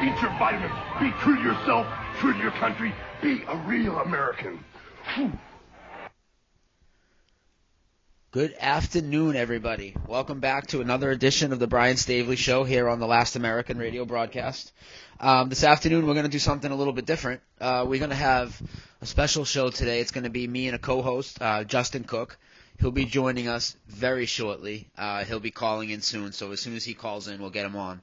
Eat your vitamins. Be true to yourself, true to your country. Be a real American. Whew. Good afternoon, everybody. Welcome back to another edition of the Brian Staveley Show here on the Last American radio broadcast. This afternoon, we're going to do something a little bit different. We're going to have a special show today. It's going to be me and a co-host, Justin Cooke. He'll be joining us very shortly. He'll be calling in soon, so as soon as he calls in, we'll get him on.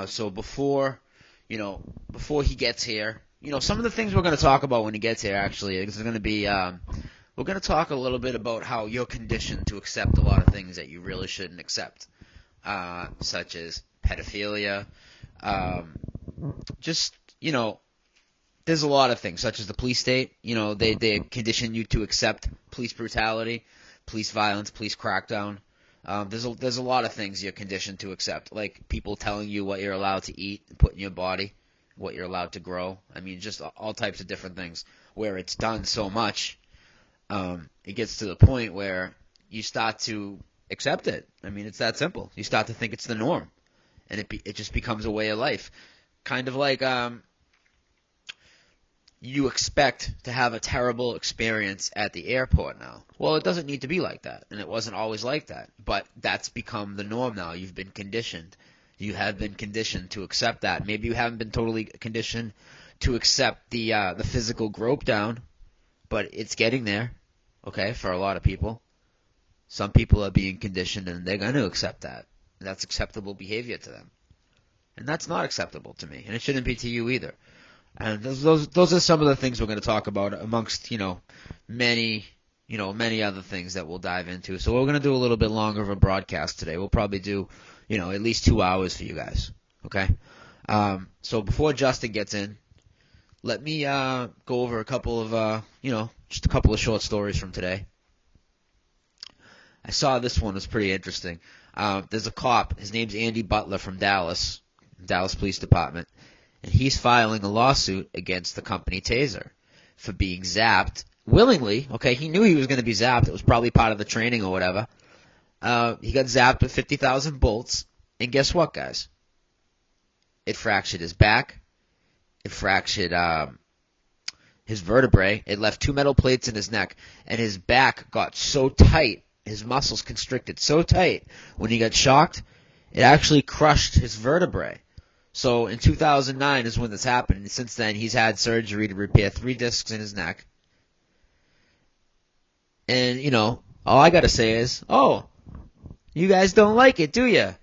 So before he gets here, some of the things we're going to talk about when he gets here, actually, is going to be, we're going to talk a little bit about how you're conditioned to accept a lot of things that you really shouldn't accept, such as pedophilia, there's a lot of things, such as the police state. They condition you to accept police brutality, police violence, police crackdown. There's a lot of things you're conditioned to accept, like people telling you what you're allowed to eat and put in your body, what you're allowed to grow. I mean, just all types of different things where it's done so much. It gets to the point where you start to accept it. I mean, it's that simple. You start to think it's the norm, and it just becomes a way of life. Kind of like you expect to have a terrible experience at the airport now. Well, it doesn't need to be like that, and it wasn't always like that. But that's become the norm now. You've been conditioned. You have been conditioned to accept that. Maybe you haven't been totally conditioned to accept the physical grope down, but it's getting there, okay, for a lot of people. Some people are being conditioned, and they're going to accept that. That's acceptable behavior to them. And that's not acceptable to me, and it shouldn't be to you either. And those are some of the things we're going to talk about amongst, many other things that we'll dive into. So we're going to do a little bit longer of a broadcast today. We'll probably do, at least 2 hours for you guys, okay? So before Justin gets in, let me go over a couple of, just a couple of short stories from today. I saw this one was pretty interesting. There's a cop. His name's Andy Butler from Dallas Police Department, and he's filing a lawsuit against the company Taser for being zapped willingly. Okay, he knew he was going to be zapped. It was probably part of the training or whatever. He got zapped with 50,000 bolts, and guess what, guys? It fractured his back. It fractured his vertebrae. It left 2 metal plates in his neck, and his back got so tight, his muscles constricted so tight when he got shocked, it actually crushed his vertebrae. So in 2009 is when this happened, and since then he's had surgery to repair 3 discs in his neck. And, all I got to say is, you guys don't like it, do you?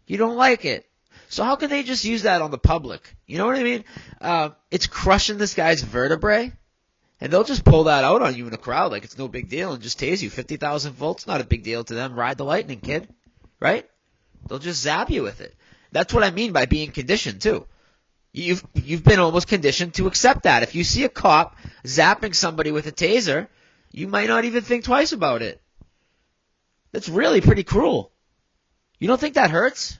You don't like it. So how can they just use that on the public? You know what I mean? It's crushing this guy's vertebrae, and they'll just pull that out on you in a crowd like it's no big deal and just tase you. 50,000 volts, not a big deal to them. Ride the lightning, kid. Right? They'll just zap you with it. That's what I mean by being conditioned, too. You've been almost conditioned to accept that. If you see a cop zapping somebody with a taser, you might not even think twice about it. That's really pretty cruel. You don't think that hurts?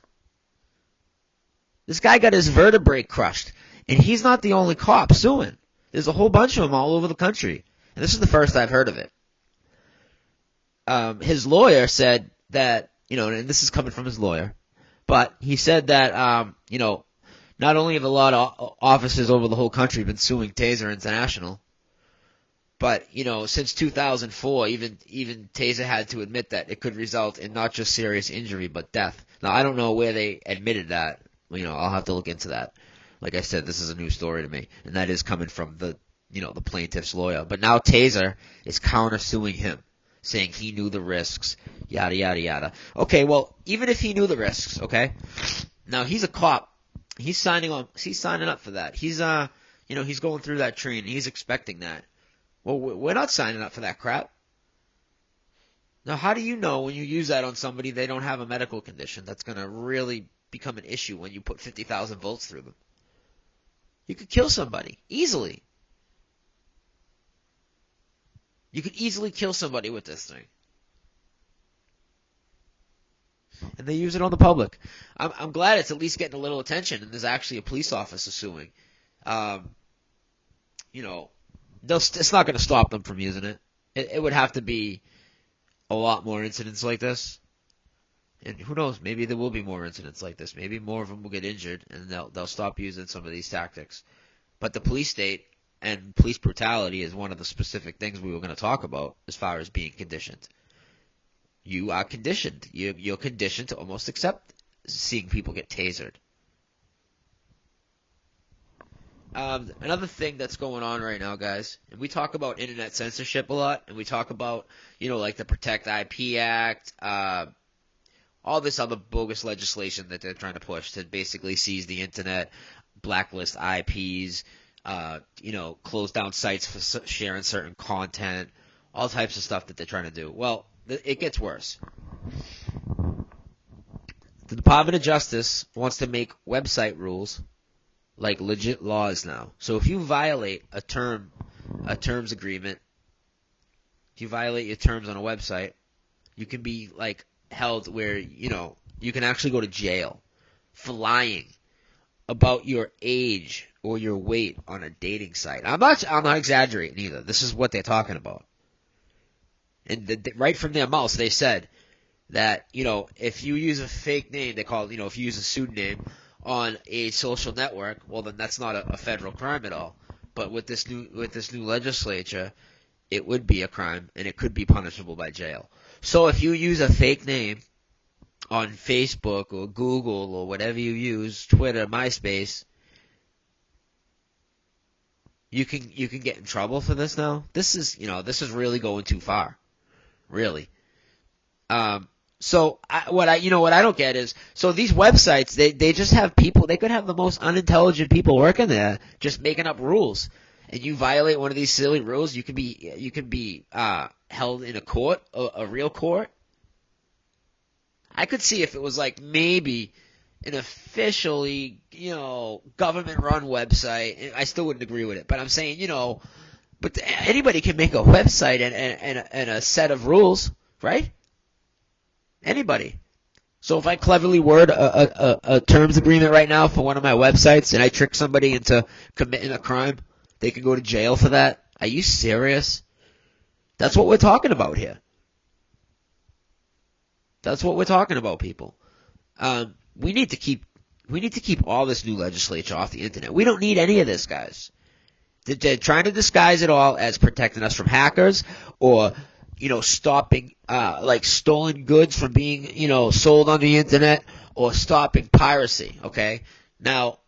This guy got his vertebrae crushed, and he's not the only cop suing. There's a whole bunch of them all over the country, and this is the first I've heard of it. His lawyer said that, and this is coming from his lawyer, but he said that, not only have a lot of officers over the whole country been suing Taser International, but, since 2004, even Taser had to admit that it could result in not just serious injury, but death. Now, I don't know where they admitted that. I'll have to look into that. Like I said, this is a new story to me, and that is coming from the plaintiff's lawyer. But now Taser is countersuing him, saying he knew the risks, yada, yada, yada. Okay, well, even if he knew the risks, okay? Now, he's a cop. He's signing up for that. He's going through that training. He's expecting that. Well, we're not signing up for that crap. Now, how do you know when you use that on somebody they don't have a medical condition that's going to really become an issue when you put 50,000 volts through them? You could kill somebody easily. You could easily kill somebody with this thing. And they use it on the public. I'm glad it's at least getting a little attention, and there's actually a police officer suing. It's not going to stop them from using it. It would have to be a lot more incidents like this. And who knows? Maybe there will be more incidents like this. Maybe more of them will get injured, and they'll stop using some of these tactics. But the police state and police brutality is one of the specific things we were going to talk about as far as being conditioned. You are conditioned. You're conditioned to almost accept seeing people get tasered. Another thing that's going on right now, guys, and we talk about internet censorship a lot, and we talk about, like the Protect IP Act, all this other bogus legislation that they're trying to push to basically seize the internet, blacklist IPs, close down sites for sharing certain content, all types of stuff that they're trying to do. Well, it gets worse. The Department of Justice wants to make website rules like legit laws now. So if you violate a terms agreement, if you violate your terms on a website, you can be held where, you can actually go to jail for lying about your age or your weight on a dating site. I'm not exaggerating either. This is what they're talking about. And right from their mouths, they said that, if you use a fake name, they call it, if you use a pseudonym on a social network, well, then that's not a federal crime at all. But with this new legislature, it would be a crime, and it could be punishable by jail. So if you use a fake name on Facebook or Google or whatever you use, Twitter, MySpace, you can get in trouble for this now. This is really going too far, really. So what I don't get is, so these websites, they just have people, they could have the most unintelligent people working there just making up rules. And you violate one of these silly rules, you can be held in a court, a real court. I could see if it was maybe an officially, government run website, I still wouldn't agree with it. But I'm saying, but anybody can make a website and a set of rules, right? Anybody. So if I cleverly word a terms agreement right now for one of my websites and I trick somebody into committing a crime, they could go to jail for that? Are you serious? That's what we're talking about here. That's what we're talking about, people. We need to keep all this new legislature off the internet. We don't need any of this, guys. They're trying to disguise it all as protecting us from hackers or stopping stolen goods from being sold on the internet or stopping piracy. Okay, now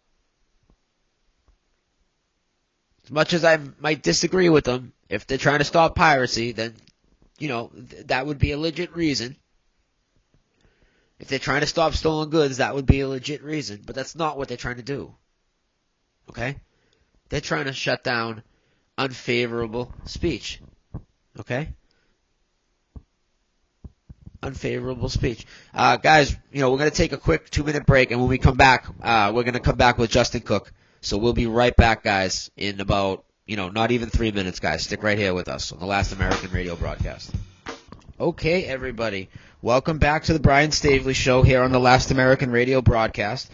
as much as I might disagree with them, if they're trying to stop piracy, then that would be a legit reason. If they're trying to stop stolen goods, that would be a legit reason. But that's not what they're trying to do. Okay? They're trying to shut down unfavorable speech. Okay? Unfavorable speech. Guys, we're going to take a quick 2-minute break, and when we come back, we're going to come back with Justin Cooke. So we'll be right back, guys, in about, not even 3 minutes, guys. Stick right here with us on the Last American Radio broadcast. Okay, everybody. Welcome back to the Brian Staveley Show here on the Last American Radio broadcast.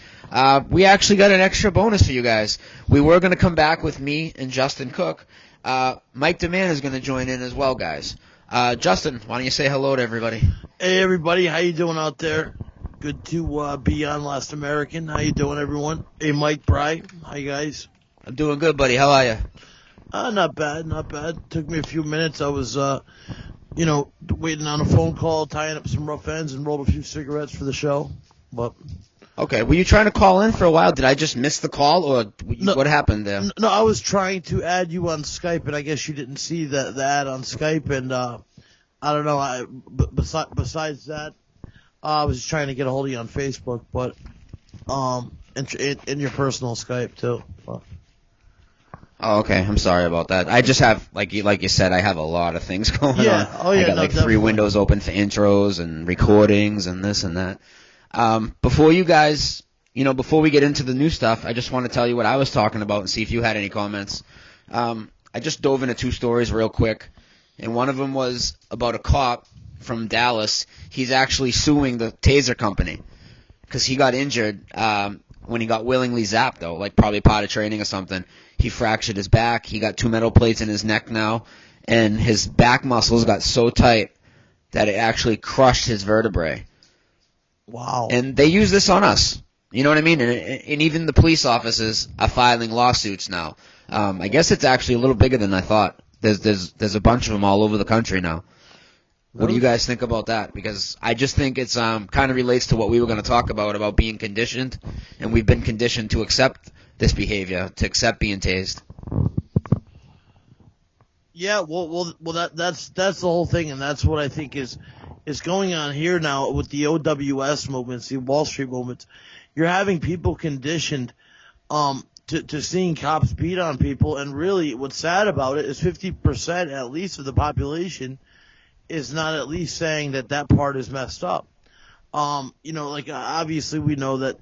We actually got an extra bonus for you guys. We were going to come back with me and Justin Cooke. Mike Dammann is going to join in as well, guys. Justin, why don't you say hello to everybody? Hey, everybody. How you doing out there? Good to be on Last American. How you doing, everyone? Hey, Mike, Bry. Hi, guys. I'm doing good, buddy. How are you? Not bad, not bad. Took me a few minutes. I was, waiting on a phone call, tying up some rough ends, and rolled a few cigarettes for the show. But okay, were you trying to call in for a while? Did I just miss the call, or what happened there? No, I was trying to add you on Skype, and I guess you didn't see the ad on Skype, and I don't know. Besides that, I was just trying to get a hold of you on Facebook, but in your personal Skype too. But. Oh, okay. I'm sorry about that. I just have, like you said, I have a lot of things going on. Oh, yeah. I got 3 windows open for intros and recordings and this and that. Before you guys, before we get into the new stuff, I just want to tell you what I was talking about and see if you had any comments. I just dove into 2 stories real quick, and one of them was about a cop from Dallas. He's actually suing the taser company because he got injured when he got willingly zapped, though, like probably potty training or something. He fractured his back. He got 2 metal plates in his neck now, and his back muscles got so tight that it actually crushed his vertebrae. Wow. And they use this on us. You know what I mean? And even the police officers are filing lawsuits now. I guess it's actually a little bigger than I thought. There's a bunch of them all over the country now. What do you guys think about that? Because I just think it's kind of relates to what we were going to talk about being conditioned, and we've been conditioned to accept this behavior, to accept being tased. Yeah, well, that's the whole thing, and that's what I think is going on here now with the OWS movements, the Wall Street movements. You're having people conditioned to seeing cops beat on people, and really, what's sad about it is 50% at least of the population is not at least saying that part is messed up. Like obviously we know that,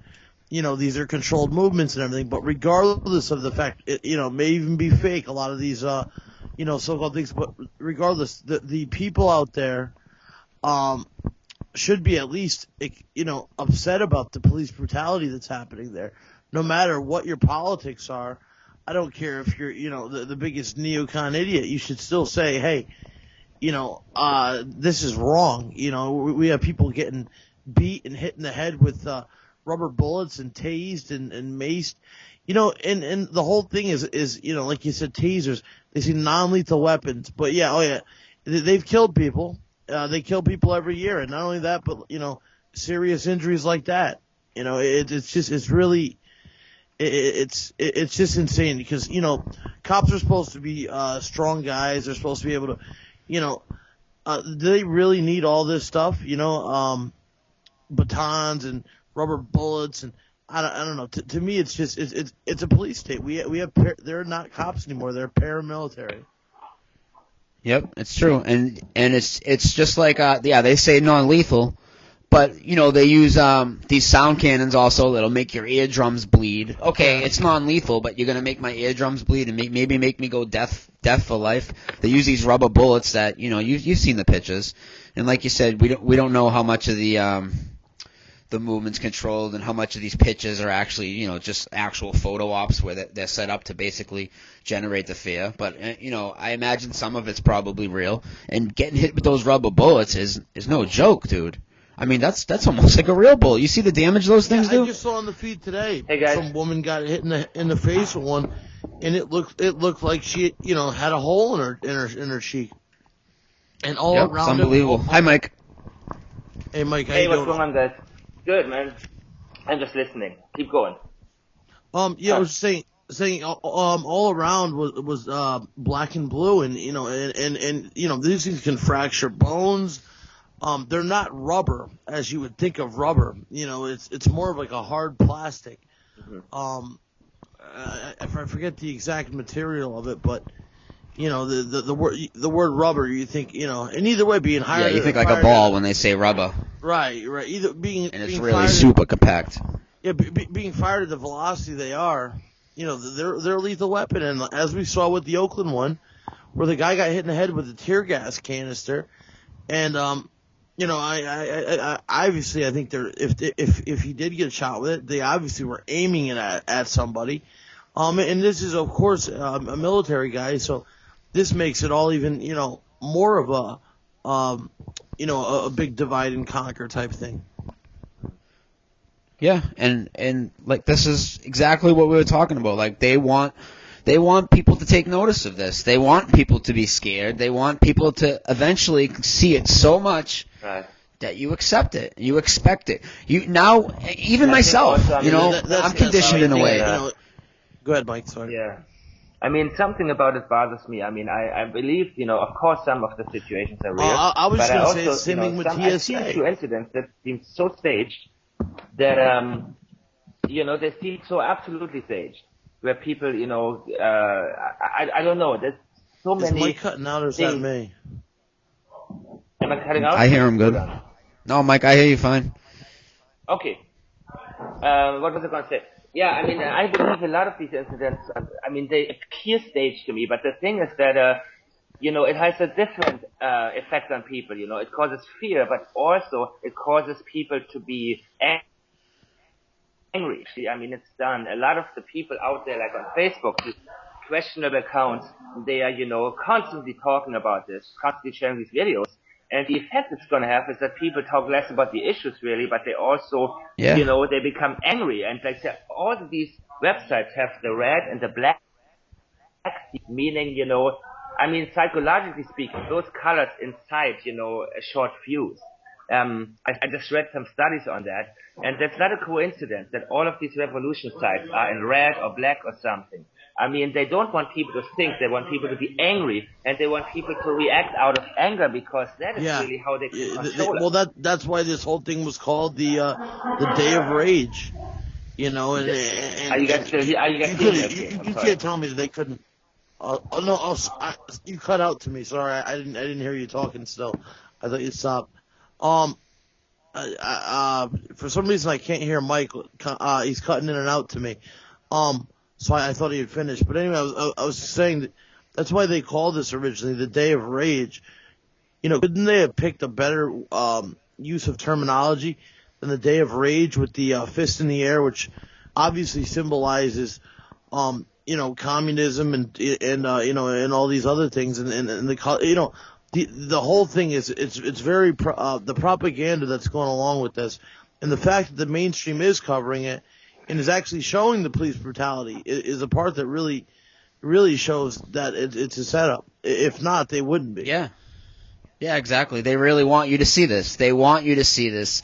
these are controlled movements and everything, but regardless of the fact, it may even be fake, a lot of these, so-called things, but regardless, the people out there, should be at least, upset about the police brutality that's happening there. No matter what your politics are, I don't care if you're, the biggest neocon idiot, you should still say, hey, this is wrong. We have people getting beat and hit in the head with rubber bullets and tased and maced. And the whole thing is like you said, tasers. They see non-lethal weapons, but they've killed people. They kill people every year, and not only that, but serious injuries like that. It's just insane because cops are supposed to be strong guys. They're supposed to be able to. Do they really need all this stuff? Batons and rubber bullets and I don't know. To me, it's just it's a police state. We have they're not cops anymore. They're paramilitary. Yep, it's true, and it's just like they say non-lethal, but they use these sound cannons also that'll make your eardrums bleed. Okay, it's non-lethal, but you're gonna make my eardrums bleed and maybe make me go deaf for life. They use these rubber bullets that you've seen the pictures, and like you said, we don't know how much of the movement's controlled and how much of these pitches are actually just actual photo ops where they're set up to basically generate the fear. But I imagine some of it's probably real. And getting hit with those rubber bullets is no joke, dude. I mean, that's almost like a real bullet. You see the damage those things do? I just saw on the feed today. Hey guys. Some woman got hit in the face with one, and it looked like she had a hole in her cheek. And all around. It's unbelievable. Hi, Mike. Hey, Mike. How Hey, you what's doing? going on, guys? Good, man. I'm just listening. Keep going. I was saying all around was black and blue, and these things can fracture bones. They're not rubber as you would think of rubber. It's more of like a hard plastic. Mm-hmm. I forget the exact material of it, but the word rubber, you think, and either way, being higher. Yeah, you think like a ball when they say rubber. Right. Either being and it's being really fired super compact. Yeah, being fired at the velocity they are, they're a lethal weapon. And as we saw with the Oakland one, where the guy got hit in the head with a tear gas canister, and I obviously I think if he did get shot with it, they obviously were aiming it at somebody. And this is of course a military guy, so this makes it all even more of a big divide and conquer type thing. Yeah, and like this is exactly what we were talking about. Like they want people to take notice of this. They want people to be scared. They want people to eventually see it so much that you accept it, you expect it. Now, even myself, I'm conditioned in a way. Go ahead, Mike. Sorry. Yeah. I mean, something about it bothers me. I mean, I believe, of course, some of the situations are real. I was but going I to say also, the same thing with I've seen a few TSA. incidents that seem so staged that, they seem so absolutely staged. Where people, I don't know. There's so many. Is Mike cutting out or is that me? Am I cutting out? I hear him good. No, Mike, I hear you fine. Okay. What was I going to say? Yeah, I mean, I believe a lot of these incidents, they appear staged to me, but the thing is that, it has a different effect on people, It causes fear, but also it causes people to be angry. I mean, it's done. A lot of the people out there, like on Facebook, these questionable accounts, they are, constantly talking about this, constantly sharing these videos, And the effect it's going to have is that people talk less about the issues really, but they also, Yeah. they become angry. And like all of these websites have the red and the black, meaning, psychologically speaking, those colors incite, a short fuse. I just read some studies on that, and that's not a coincidence that all of these revolution sites are in red or black or something. I mean, they don't want people to think, they want people to be angry, and they want people to react out of anger, because that is really how they can control it. Well, that's why this whole thing was called the Day of Rage. And are you guys still here? You can't tell me that they couldn't. You cut out to me. Sorry, I didn't hear you talking still. I thought you stopped. For some reason I can't hear Mike. He's cutting in and out to me. So I thought he had finished. But anyway, I was saying that's why they called this originally the Day of Rage. Couldn't they have picked a better use of terminology than the Day of Rage with the fist in the air, which obviously symbolizes communism and all these other things, and the whole thing is it's very the propaganda that's going along with this, and the fact that the mainstream is covering it and is actually showing the police brutality is a part that really shows that it's a setup. If not, they wouldn't be. Yeah, exactly. They really want you to see this. They want you to see this.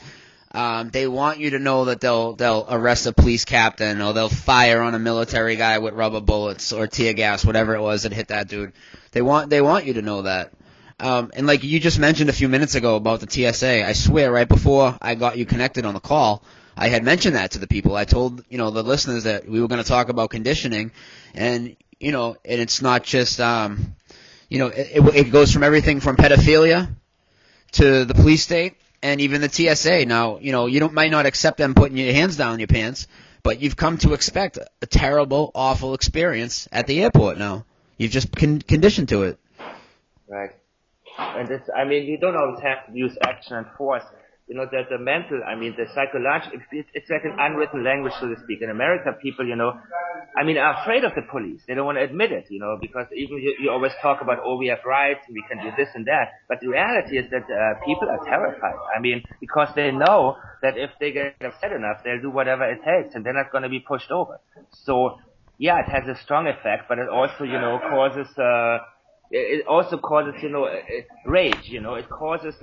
They want you to know that they'll arrest a police captain, or they'll fire on a military guy with rubber bullets or tear gas, whatever it was that hit that dude. They want you to know that. And like you just mentioned a few minutes ago about the TSA, I swear right before I got you connected on the call, I had mentioned that to the people. I told, the listeners that we were going to talk about conditioning, and, and it's not just, it goes from everything from pedophilia to the police state and even the TSA. Now, you might not accept them putting your hands down your pants, but you've come to expect a terrible, awful experience at the airport now. You've just conditioned to it. Right. And you don't always have to use action and force. The mental, the psychological, it's like an unwritten language, so to speak. In America, people, are afraid of the police. They don't want to admit it, because even you always talk about, we have rights, we can do this and that. But the reality is that people are terrified. Because they know that if they get upset enough, they'll do whatever it takes, and they're not going to be pushed over. So, yeah, it has a strong effect, but it also, causes... It also causes, rage, it causes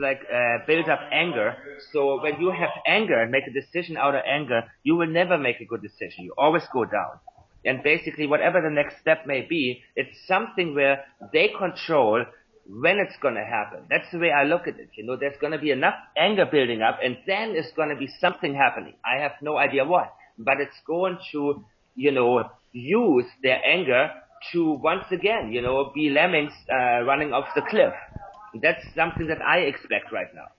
build up anger. So when you have anger and make a decision out of anger, you will never make a good decision. You always go down. And basically whatever the next step may be, it's something where they control when it's going to happen. That's the way I look at it. There's going to be enough anger building up, and then there's going to be something happening. I have no idea what, but it's going to, use their anger to once again, be lemmings running off the cliff. That's something that I expect right now.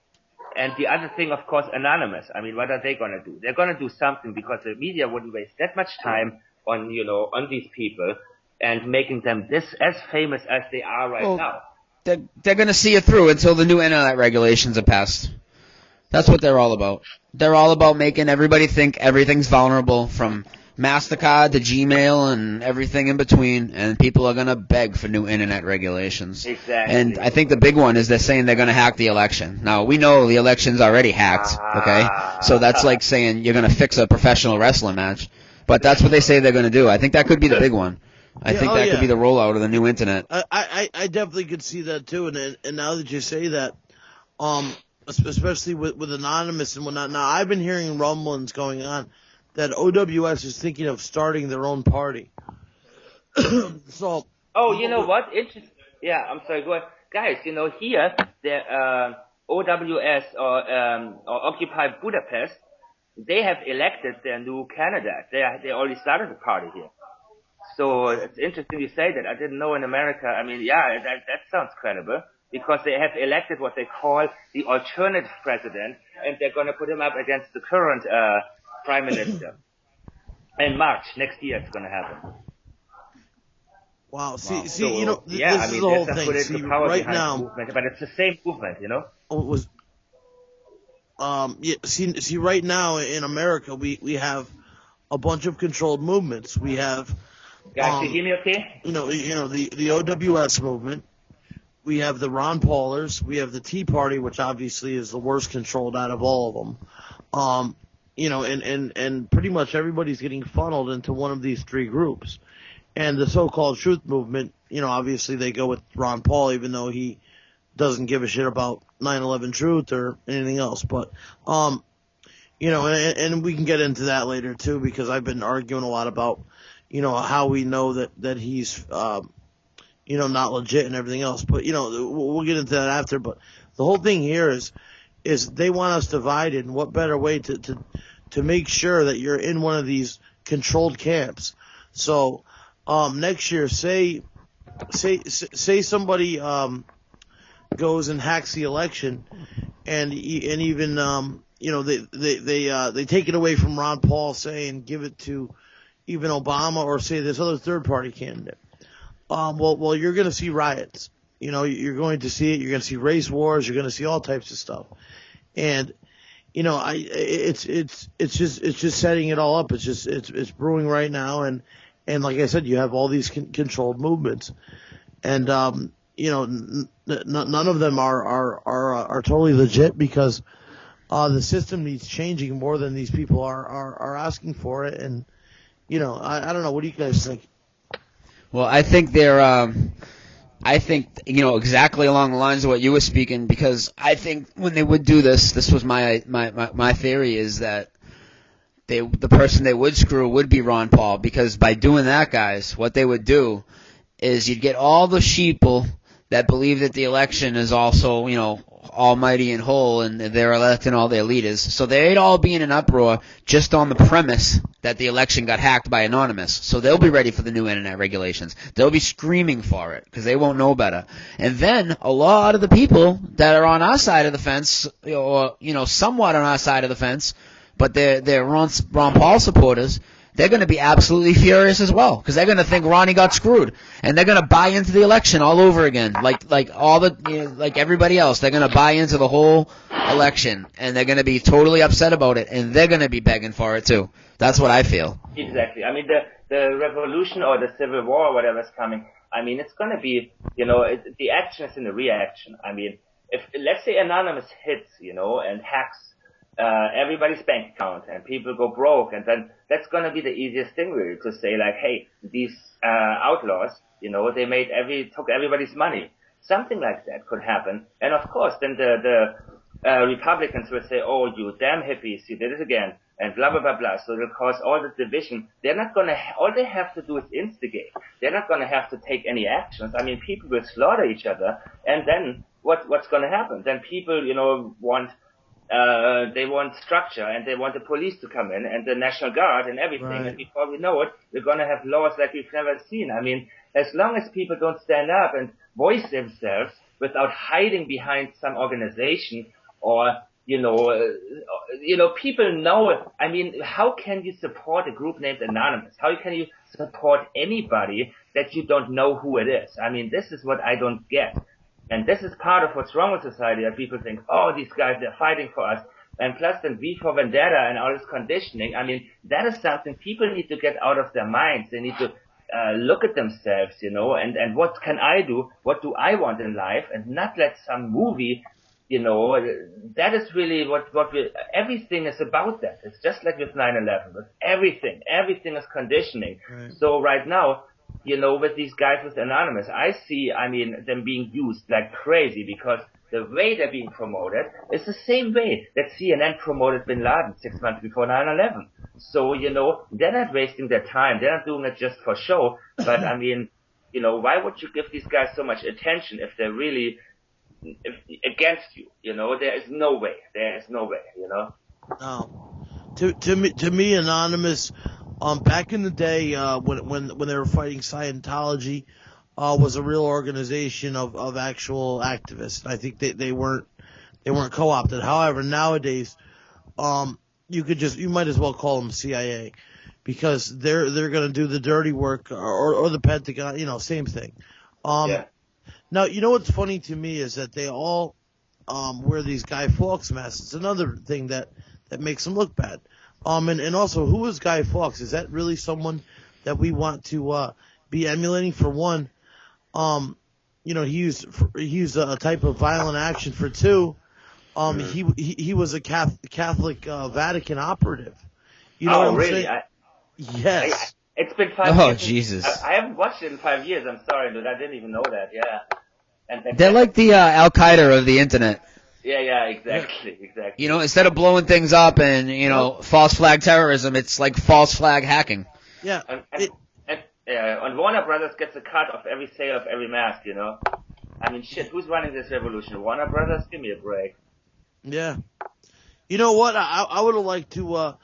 And the other thing, of course, Anonymous. What are they going to do? They're going to do something, because the media wouldn't waste that much time on, on these people and making them as famous as they are right now. They're going to see it through until the new internet regulations are passed. That's what they're all about. They're all about making everybody think everything's vulnerable, from MasterCard to Gmail and everything in between, and people are going to beg for new internet regulations. Exactly. And I think the big one is they're saying they're going to hack the election. Now, we know the election's already hacked, okay? So that's like saying you're going to fix a professional wrestling match. But that's what they say they're going to do. I think that could be the big one. I think that could be the rollout of the new internet. I definitely could see that too, and now that you say that, especially with Anonymous and whatnot, now I've been hearing rumblings going on that OWS is thinking of starting their own party. So. Oh, you know what? Interesting. Yeah, I'm sorry. Go ahead, guys. Here the OWS or Occupy Budapest, they have elected their new candidate. They already started the party here. So it's interesting you say that. I didn't know in America. That sounds credible, because they have elected what they call the alternative president, and they're going to put him up against the current prime minister. In March next year, it's going to happen. Wow. See, this is the whole thing. See, right now, movement, but it's the same movement, Oh, it was. See, right now in America, we have a bunch of controlled movements. We have. Guys, you hear me okay? The OWS movement. we have the Ron Paulers, we have the Tea Party, which obviously is the worst controlled out of all of them. And pretty much everybody's getting funneled into one of these three groups. And the so-called truth movement, obviously they go with Ron Paul, even though he doesn't give a shit about 9/11 truth or anything else. But, and we can get into that later too, because I've been arguing a lot about, how we know that he's, not legit and everything else. But, we'll get into that after. But the whole thing here is they want us divided, and what better way to make sure that you're in one of these controlled camps. So, next year, say somebody, goes and hacks the election, and even, they take it away from Ron Paul, say, and give it to even Obama, or say this other third party candidate. Well, you're going to see riots. You're going to see it. You're going to see race wars. You're going to see all types of stuff. And, it's just setting it all up. It's brewing right now. And like I said, you have all these controlled movements, and, none of them are totally legit, because, the system needs changing more than these people are asking for it. And, I don't know. What do you guys think? Well, I think exactly along the lines of what you were speaking, because I think when they would do this was my theory, is that the person they would screw would be Ron Paul, because by doing that, guys, what they would do is you'd get all the sheeple that believe that the election is also, almighty and whole, and they're electing all their leaders. So they'd all be in an uproar just on the premise that the election got hacked by Anonymous. So they'll be ready for the new internet regulations. They'll be screaming for it because they won't know better. And then a lot of the people that are on our side of the fence, or, somewhat on our side of the fence, but they're Ron Paul supporters, they're going to be absolutely furious as well, because they're going to think Ronnie got screwed, and they're going to buy into the election all over again, like everybody else. They're going to buy into the whole election, and they're going to be totally upset about it, and they're going to be begging for it too. That's what I feel. Exactly. I mean, the revolution or the civil war or whatever's coming, I mean, it's going to be, the action is in the reaction. I mean, if, let's say Anonymous hits, and hacks everybody's bank account, and people go broke, and then that's going to be the easiest thing really, to say like, hey, these outlaws, they took everybody's money. Something like that could happen. And of course, then the Republicans will say, oh, you damn hippies, you did it again, and blah, blah, blah, blah. So it'll cause all the division. They're not going to, all they have to do is instigate. They're not going to have to take any actions. I mean, people will slaughter each other, and then what's going to happen? Then people, they want structure, and they want the police to come in, and the National Guard and everything. Right. And before we know it, we're going to have laws like we've never seen. I mean, as long as people don't stand up and voice themselves without hiding behind some organization, or, people know it. I mean, how can you support a group named Anonymous? How can you support anybody that you don't know who it is? I mean, this is what I don't get. And this is part of what's wrong with society, that people think, oh, these guys, they're fighting for us. And plus then V for Vendetta and all this conditioning, I mean, that is something people need to get out of their minds. They need to look at themselves, and what can I do? What do I want in life? And not let some movie, that is really what everything is about that. It's just like with 9/11, with everything is conditioning. Right. So right now, with these guys with Anonymous, I see, them being used like crazy, because the way they're being promoted is the same way that CNN promoted Bin Laden 6 months before 9/11. So, they're not wasting their time. They're not doing it just for show. But, why would you give these guys so much attention if they're really against you? There is no way. No. To me, Anonymous, back in the day, when they were fighting Scientology, was a real organization of actual activists. I think they weren't co-opted. However, nowadays, you might as well call them CIA, because they're going to do the dirty work, or the Pentagon, same thing. Yeah. Now, what's funny to me is that they all wear these Guy Fawkes masks. It's another thing that makes them look bad. And also, who is Guy Fawkes? Is that really someone that we want to be emulating? For one, he used a type of violent action for two. He was a Catholic Vatican operative. You know what I'm really? saying? Yes. It's been 5 years. Oh, Jesus. I haven't watched it in 5 years. I'm sorry, dude. I didn't even know that. Yeah. And They're like the Al Qaeda of the internet. Yeah, exactly. Instead of blowing things up and false flag terrorism, it's like false flag hacking. Yeah. And Warner Brothers gets a cut of every sale of every mask. I mean, shit. Who's running this revolution? Warner Brothers? Give me a break. Yeah. You know what? I would have liked to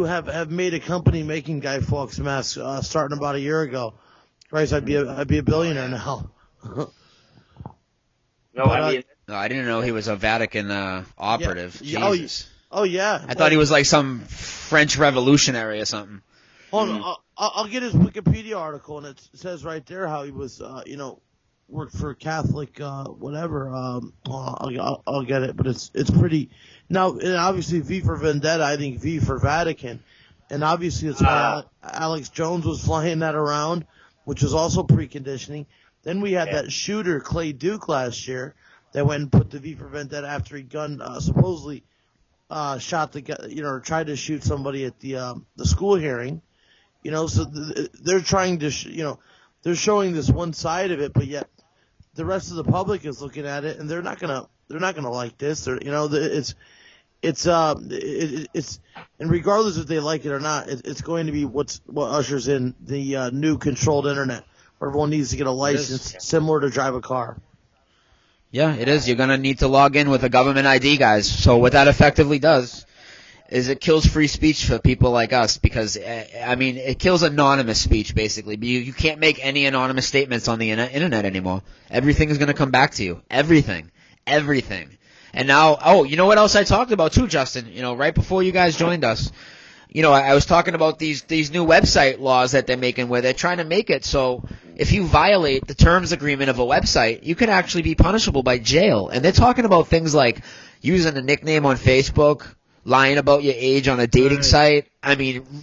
have made a company making Guy Fawkes masks starting about a year ago. Christ, I'd be a billionaire now. No, I didn't know he was a Vatican operative. Yeah. Jesus. Oh yeah. I thought he was like some French revolutionary or something. Hold on, I'll get his Wikipedia article, and it says right there how he was, worked for Catholic, whatever. I'll get it, but it's pretty. Now, and obviously V for Vendetta, I think V for Vatican, and obviously it's why Alex Jones was flying that around, which was also preconditioning. Then we had that shooter Clay Duke last year that went and put the V for Vendetta after he supposedly shot the guy, or tried to shoot somebody at the school hearing. So they're trying to, they're showing this one side of it, but yet the rest of the public is looking at it, and they're not gonna like this. It's and regardless if they like it or not, it's going to be what ushers in the new controlled internet, where everyone needs to get a license similar to drive a car. Yeah, it is. You're gonna need to log in with a government ID, guys. So what that effectively does is it kills free speech for people like us because, it kills anonymous speech, basically. You can't make any anonymous statements on the internet anymore. Everything is going to come back to you. Everything. And now, you know what else I talked about too, Justin? Right before you guys joined us, I was talking about these new website laws that they're making where they're trying to make it so if you violate the terms agreement of a website, you can actually be punishable by jail. And they're talking about things like using a nickname on Facebook, lying about your age on a dating site.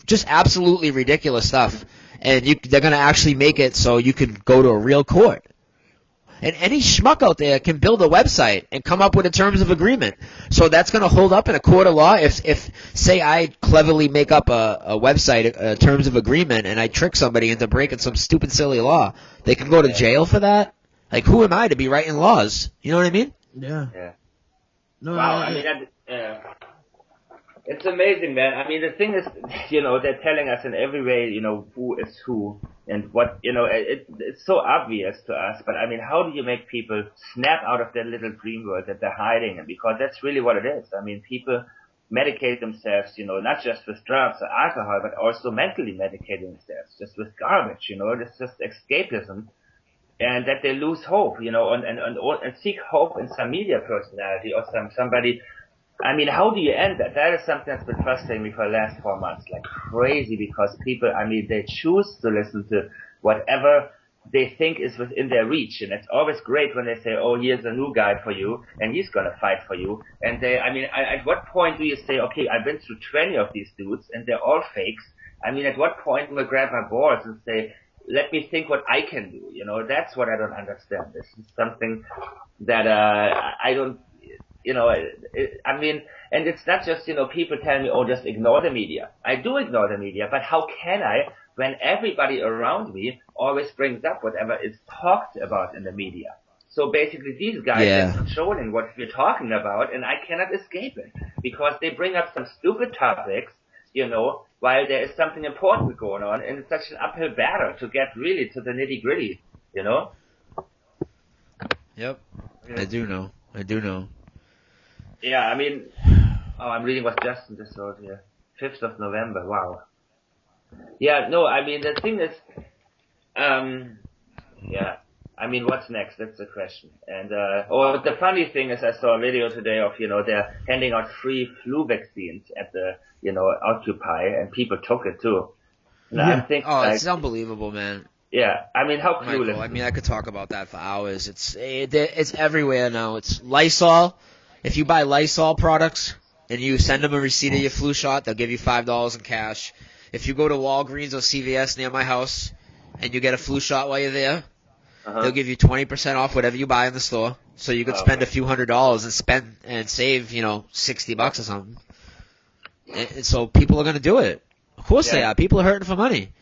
Just absolutely ridiculous stuff. And they're going to actually make it so you can go to a real court. And any schmuck out there can build a website and come up with a terms of agreement. So that's going to hold up in a court of law. If say I cleverly make up a website, a terms of agreement, and I trick somebody into breaking some stupid silly law, they can go to jail for that? Like, who am I to be writing laws? You know what I mean? Yeah. No, wow, it's amazing, man. The thing is, they're telling us in every way, who is who and what, it's so obvious to us. But how do you make people snap out of their little dream world that they're hiding in? Because that's really what it is. People medicate themselves, not just with drugs or alcohol, but also mentally medicating themselves, just with garbage, it's just escapism. And that they lose hope, and seek hope in some media personality or somebody. How do you end that? That is something that's been frustrating me for the last 4 months, like crazy, because people, they choose to listen to whatever they think is within their reach. And it's always great when they say, oh, here's a new guy for you, and he's gonna fight for you. And at what point do you say, okay, I've been through 20 of these dudes, and they're all fakes. At what point do I grab my balls and say, let me think what I can do? That's what I don't understand. This is something that, I don't, and it's not just, people tell me, oh, just ignore the media. I do ignore the media, but how can I when everybody around me always brings up whatever is talked about in the media? So basically these guys are controlling what we're talking about, and I cannot escape it because they bring up some stupid topics, while there is something important going on, and it's such an uphill battle to get really to the nitty gritty, Yep. Yeah. I do know. Yeah, I'm reading what Justin just wrote here. 5th of November, wow. Yeah, no, the thing is, what's next? That's the question. And, the funny thing is I saw a video today of, they're handing out free flu vaccines at the, Occupy, and people took it too. And I'm thinking, it's unbelievable, man. Yeah, how clueless. Michael, I could talk about that for hours. It's everywhere now. It's Lysol. If you buy Lysol products and you send them a receipt of your flu shot, they'll give you $5 in cash. If you go to Walgreens or CVS near my house and you get a flu shot while you're there, they'll give you 20% off whatever you buy in the store. So you could spend a few $100s and save, $60 or something. And so people are going to do it. Of course they are. People are hurting for money.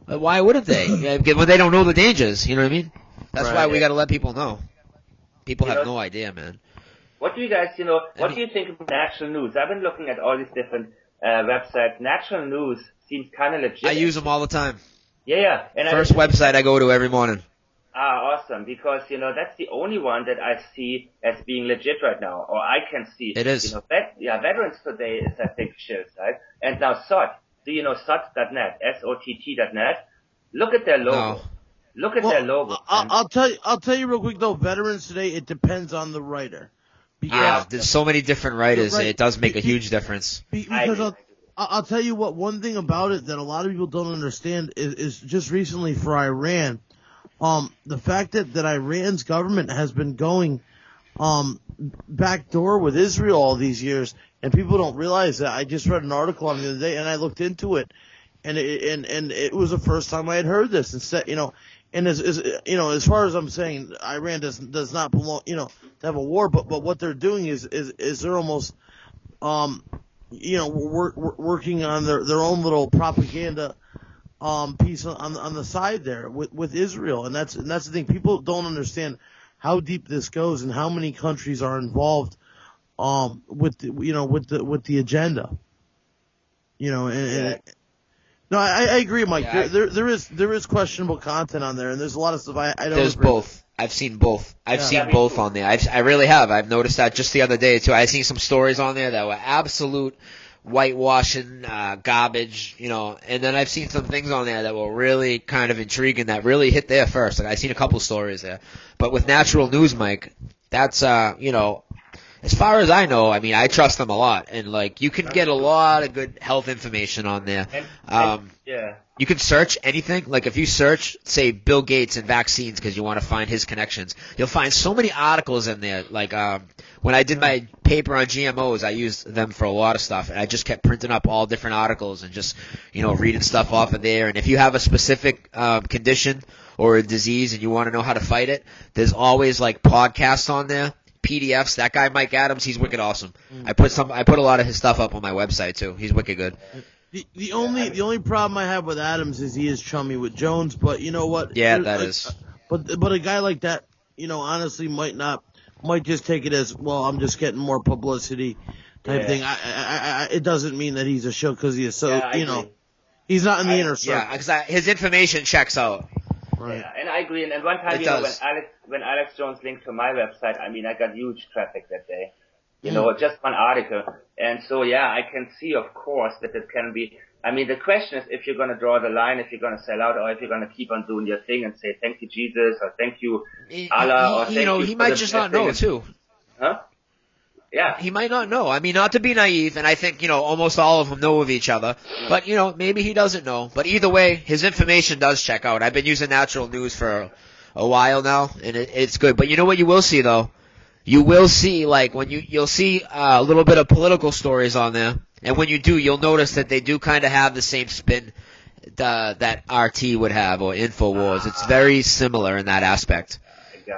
But why wouldn't they? When they don't know the dangers, you know what I mean? That's why we got to let people know. People have no idea, man. What do you guys, what do you think of national news? I've been looking at all these different websites. National news seems kind of legit. I use them all the time. Yeah. And First website I go to every morning. Awesome. Because, that's the only one that I see as being legit right now, or I can see. It is. Veterans Today is, I think, Shill's, right? And now SOT. Do you know SOT.net? SOTT.net? Look at their logo. No. Look at their logo. I'll tell you real quick though. Veterans Today, it depends on the writer. There's so many different writers. It does make a huge difference. Because I'll tell you what. One thing about it that a lot of people don't understand is just recently for Iran, the fact that Iran's government has been going backdoor with Israel all these years, and people don't realize that. I just read an article on the other day, and I looked into it, and it was the first time I had heard this. Instead, and as far as I'm saying, Iran does not belong, to have a war, but what they're doing is they're almost, working on their own little propaganda piece on the side there with Israel, and that's the thing. People don't understand how deep this goes and how many countries are involved with the agenda. No, I agree, Mike. Yeah, there is questionable content on there, and there's a lot of stuff I don't. There's agree both. I've seen both. I've seen both on there. I really have. I've noticed that just the other day too. I've seen some stories on there that were absolute whitewashing, garbage, and then I've seen some things on there that were really kind of intriguing that really hit there first. Like I've seen a couple stories there. But with Natural News, Mike, that's, as far as I know, I trust them a lot. And you can get a lot of good health information on there. You can search anything. Like if you search, say, Bill Gates and vaccines because you want to find his connections, you'll find so many articles in there. Like, when I did my paper on GMOs, I used them for a lot of stuff, and I just kept printing up all different articles and just, reading stuff off of there. And if you have a specific condition or a disease and you want to know how to fight it, there's always podcasts on there, PDFs. That guy Mike Adams, he's wicked awesome. I put a lot of his stuff up on my website too. He's wicked good. The only problem I have with Adams is he is chummy with Jones, but you know what? Yeah, that is. But a guy like that, honestly might just take it as, well, I'm just getting more publicity type thing. It doesn't mean that he's a show because he is so, he's not in the inner circle. Yeah, because his information checks out. Right. Yeah, and I agree. And one time, when Alex Jones linked to my website, I got huge traffic that day. Just one article. And so, I can see, of course, that it can be. The question is if you're going to draw the line, if you're going to sell out, or if you're going to keep on doing your thing and say thank you, Jesus, or thank you, Allah, or thank you. He might just not know, too. Huh? Yeah. He might not know. Not to be naive, and I think, almost all of them know of each other. But, maybe he doesn't know. But either way, his information does check out. I've been using Natural News for a while now, and it's good. But you know what you will see, though? You will see, when you'll see a little bit of political stories on there. And when you do, you'll notice that they do kind of have the same spin that RT would have, or InfoWars. It's very similar in that aspect.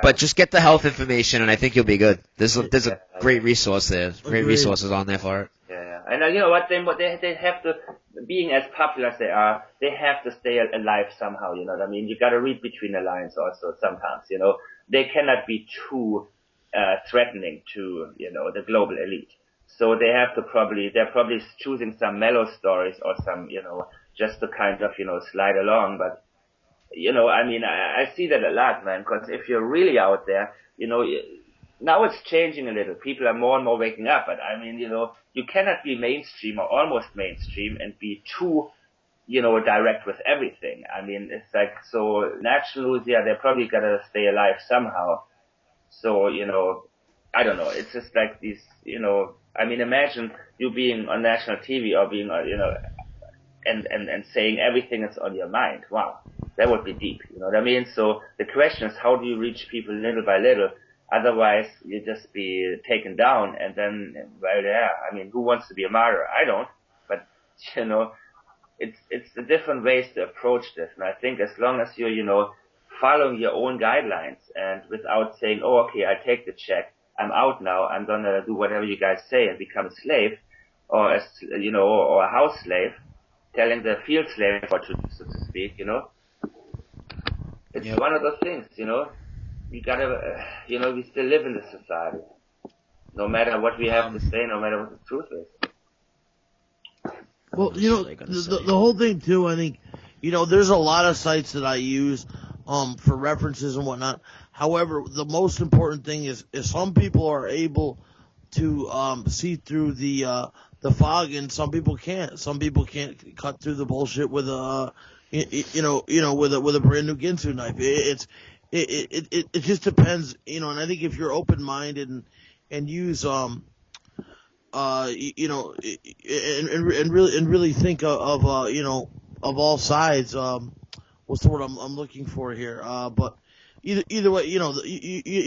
But just get the health information, and I think you'll be good. There's a great resource there. Great resources on there for it. Yeah. And you know what? They have to, being as popular as they are, they have to stay alive somehow. You know what I mean? You got to read between the lines also sometimes. They cannot be too threatening to the global elite. So they're probably choosing some mellow stories or some just to kind of slide along. But I see that a lot, man, because if you're really out there, now it's changing a little. People are more and more waking up, but you cannot be mainstream or almost mainstream and be too, direct with everything. It's so National News, they're probably gotta stay alive somehow. So, I don't know. It's just like these, imagine you being on national TV or being, and saying everything that's on your mind. Wow. That would be deep. You know what I mean? So the question is, how do you reach people little by little? Otherwise, you just be taken down and then, who wants to be a martyr? I don't. But, it's the different ways to approach this. And I think as long as you're, following your own guidelines and without saying, oh, okay, I take the check, I'm out now, I'm gonna do whatever you guys say and become a slave, or or a house slave, telling the field slave what to do, so to speak, It's one of those things, You gotta, we still live in this society. No matter what we have to say, no matter what the truth is. Well, the whole thing too, I think, there's a lot of sites that I use, for references and whatnot. However, the most important thing is some people are able to, see through the fog and some people can't. Some people can't cut through the bullshit with a, with a brand new Ginsu knife. It just depends, and I think if you're open-minded and use, and really think of all sides, what's the word I'm looking for here? But either way, you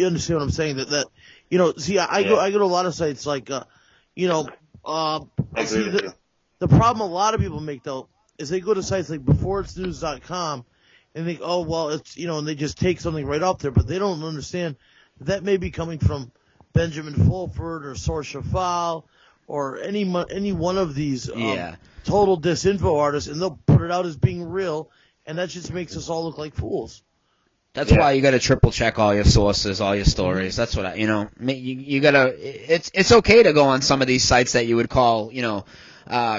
understand what I'm saying, that see, I go to a lot of sites like, see, the problem a lot of people make though is they go to sites like beforeitsnews.com and think, oh, well, it's, and they just take something right off there, but they don't understand that may be coming from Benjamin Fulford or Sorsha Fall or any one of these total disinfo artists, and they'll put it out as being real, and that just makes us all look like fools. That's why you got to triple check all your sources, all your stories. That's what you got to. It's okay to go on some of these sites that you would call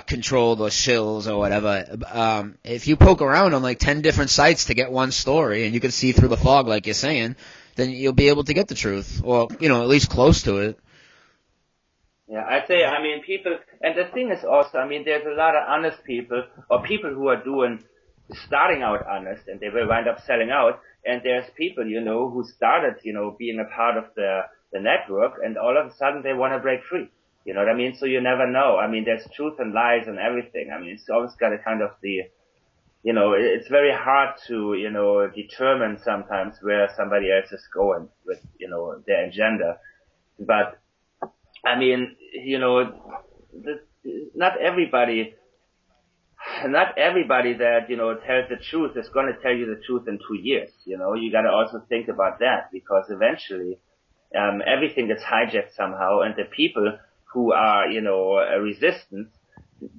controlled or shills or whatever. If you poke around on like 10 different sites to get one story, and you can see through the fog, like you're saying, then you'll be able to get the truth, or at least close to it. Yeah, I'd say, people, and the thing is also, there's a lot of honest people, or people who are starting out honest, and they will wind up selling out, and there's people, who started, being a part of the network, and all of a sudden they want to break free. You know what I mean? So you never know. There's truth and lies and everything. It's always got a kind of it's very hard to, determine sometimes where somebody else is going with, their agenda. But, not everybody that, tells the truth is going to tell you the truth in 2 years. You got to also think about that, because eventually, everything gets hijacked somehow, and the people who are, a resistance,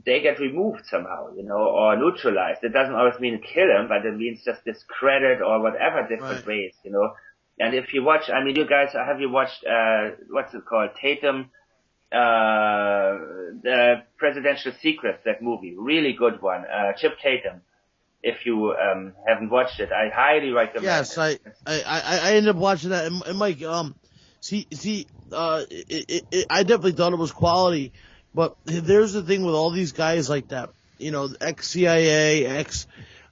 they get removed somehow, or neutralized. It doesn't always mean kill them, but it means just discredit or whatever different ways, And if you watch, you guys, have you watched, what's it called? Tatum, the Presidential Secrets, that movie. Really good one. Chip Tatum. If you, haven't watched it, I highly recommend it. Yes, I ended up watching that, and Mike, I definitely thought it was quality, but there's the thing with all these guys like that, ex-CIA,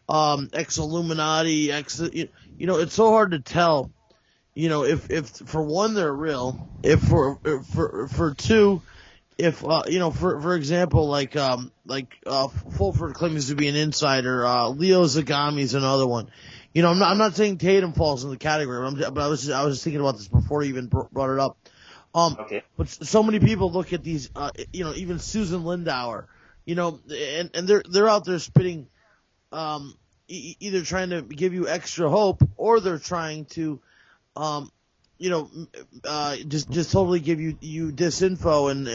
ex-Illuminati, it's so hard to tell, if for one, they're real, if for two, if, for example, like Fulford claims to be an insider, Leo Zagami's another one. I'm not saying Tatum falls in the category, but I was just thinking about this before you even brought it up. Okay. But so many people look at these, even Susan Lindauer, and they're out there spitting, either trying to give you extra hope, or they're trying to, just totally give you disinfo, and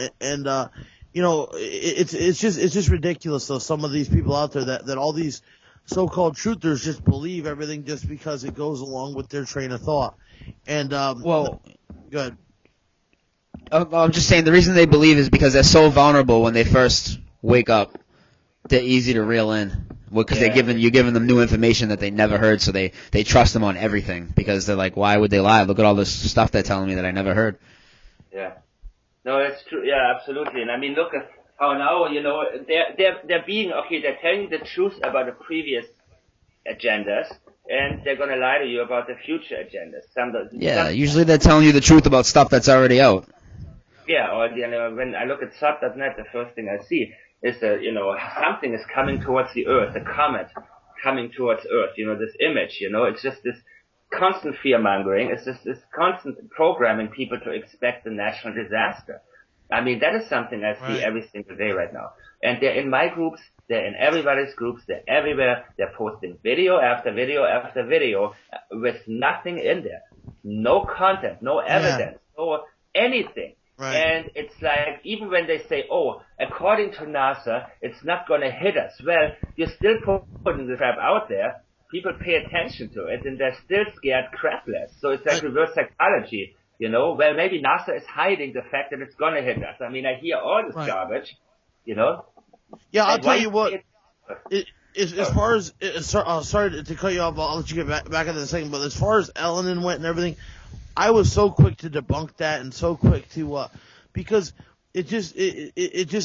it's just ridiculous though. Some of these people out there that all these so-called truthers just believe everything just because it goes along with their train of thought. And good. I'm just saying the reason they believe is because they're so vulnerable when they first wake up. They're easy to reel in because you're giving them new information that they never heard, so they trust them on everything because they're like, why would they lie? Look at all this stuff they're telling me that I never heard. Yeah. No, that's true. Yeah, absolutely. And look at how now, they're being, they're telling you the truth about the previous agendas, and they're going to lie to you about the future agendas. Usually they're telling you the truth about stuff that's already out. Yeah, or, when I look at sub.net, the first thing I see is that, something is coming towards the Earth, a comet coming towards Earth, this image, it's just this constant fear-mongering. It's just this constant programming people to expect a national disaster. That is something I see every single day right now. And they're in my groups, They're in everybody's groups. They're everywhere. They're posting video after video after video with nothing in there. No content, no evidence, no anything. Right. And it's like, even when they say, oh, according to NASA, it's not going to hit us. Well, you're still putting the crap out there. People pay attention to it, and they're still scared crapless. So it's like reverse psychology, you know? Well, maybe NASA is hiding the fact that it's going to hit us. I mean, I hear all this garbage, you know? Yeah, I'll tell you what. As far as sorry to cut you off, I'll let you get back in a second. But as far as Ellen went and everything, I was so quick to debunk that and so quick to because it just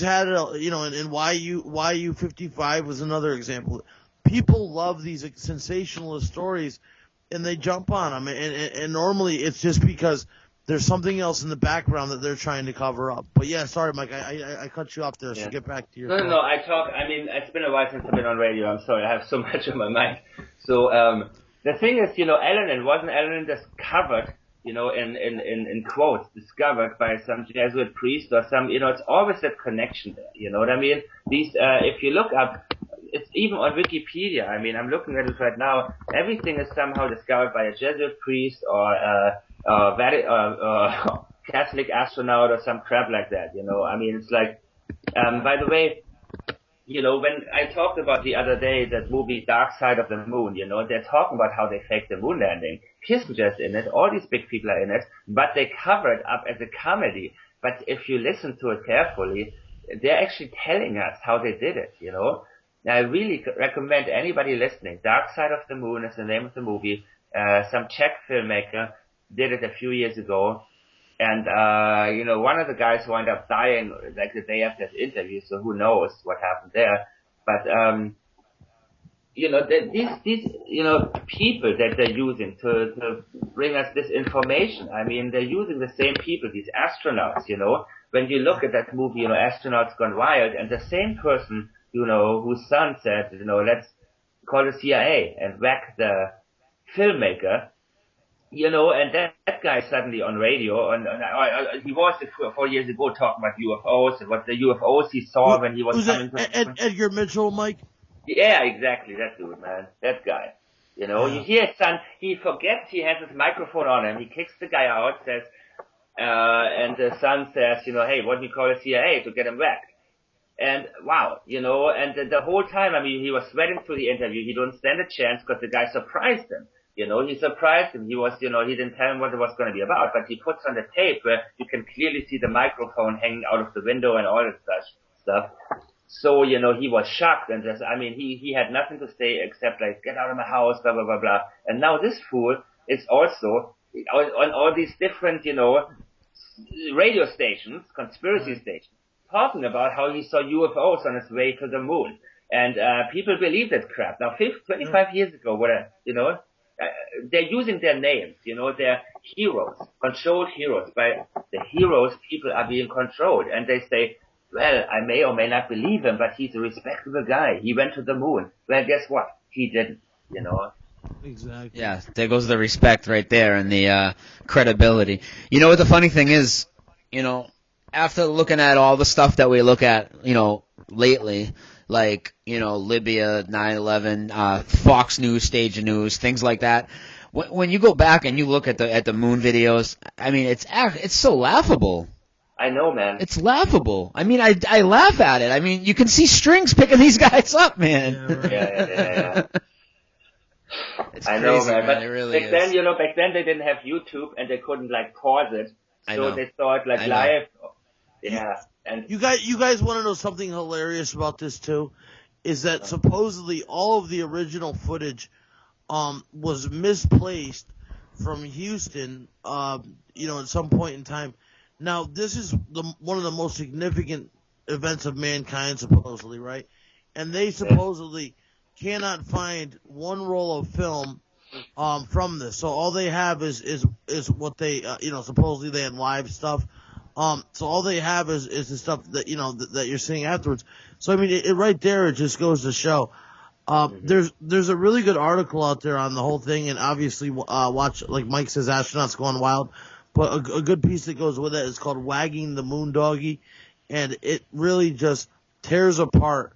had you know, and YU 55 was another example. People love these sensationalist stories, and they jump on them. And normally it's just because there's something else in the background that they're trying to cover up. But yeah, sorry, Mike, I cut you off there, so get back to your No, I mean, it's been a while since I've been on radio. I'm sorry, I have so much on my mind. So, the thing is, you know, wasn't Ellen discovered, you know, in quotes, discovered by some Jesuit priest or some, you know, it's always that connection there, you know what I mean? These, if you look up, it's even on Wikipedia, I mean, I'm looking at it right now, everything is somehow discovered by a Jesuit priest or Catholic astronaut or some crap like that, you know. I mean, it's like, by the way, you know, when I talked about the other day that movie Dark Side of the Moon, you know, they're talking about how they faked the moon landing. Kissinger's in it, all these big people are in it, but they cover it up as a comedy. But if you listen to it carefully, they're actually telling us how they did it, you know. Now, I really recommend anybody listening. Dark Side of the Moon is the name of the movie. Some Czech filmmaker did it a few years ago. And, you know, one of the guys wound up dying like the day after his interview, so who knows what happened there. But, you know, these, you know, people that they're using to bring us this information, I mean, they're using the same people, these astronauts, you know. When you look at that movie, you know, Astronauts Gone Wild, and the same person, you know, whose son said, you know, let's call the CIA and whack the filmmaker, you know, and that guy suddenly on radio, and he was 4 years ago talking about UFOs and what the UFOs he saw when he was coming to Edgar Mitchell, Mike? Yeah, exactly, that dude, man, that guy. You know, you hear his son, he forgets he has his microphone on him, he kicks the guy out, says, and the son says, you know, hey, what do you call the CIA to get him whacked? And wow, you know, and the whole time, I mean, he was sweating through the interview, he didn't stand a chance because the guy surprised him. You know, he surprised him. He was, you know, he didn't tell him what it was going to be about, but he puts on the tape where you can clearly see the microphone hanging out of the window and all that stuff. So, you know, he was shocked and just, I mean, he had nothing to say except like, get out of my house, blah, blah, blah, blah. And now this fool is also on all these different, you know, radio stations, conspiracy stations, talking about how he saw UFOs on his way to the moon. And, people believe that crap. Now, 25 years ago, you know, they're using their names, you know, they're heroes, controlled heroes. By the heroes, people are being controlled, and they say, well, I may or may not believe him, but he's a respectable guy. He went to the moon. Well, guess what? He didn't, you know. Exactly. Yeah, there goes the respect right there and the credibility. You know what the funny thing is, you know, after looking at all the stuff that we look at, you know, lately, like, you know, Libya, 9/11, Fox News, Stage of News, things like that. When you go back and you look at the moon videos, I mean, it's so laughable. I know, man. It's laughable. I mean, I laugh at it. I mean, you can see strings picking these guys up, man. Yeah. It's I crazy, know, man. But it really back is. then, you know, they didn't have YouTube and they couldn't like pause it, so they saw it like live. Yeah. And you guys want to know something hilarious about this too? Is that supposedly all of the original footage was misplaced from Houston, you know, at some point in time. Now, this is one of the most significant events of mankind, supposedly, right? And they supposedly cannot find one roll of film from this. So all they have is what they, you know, supposedly they had live stuff. So all they have is the stuff that, you know, that you're seeing afterwards. So, I mean, it right there, it just goes to show. There's a really good article out there on the whole thing, and obviously, watch, like Mike says, Astronauts Gone Wild, but a good piece that goes with it is called Wagging the Moon Doggy, and it really just tears apart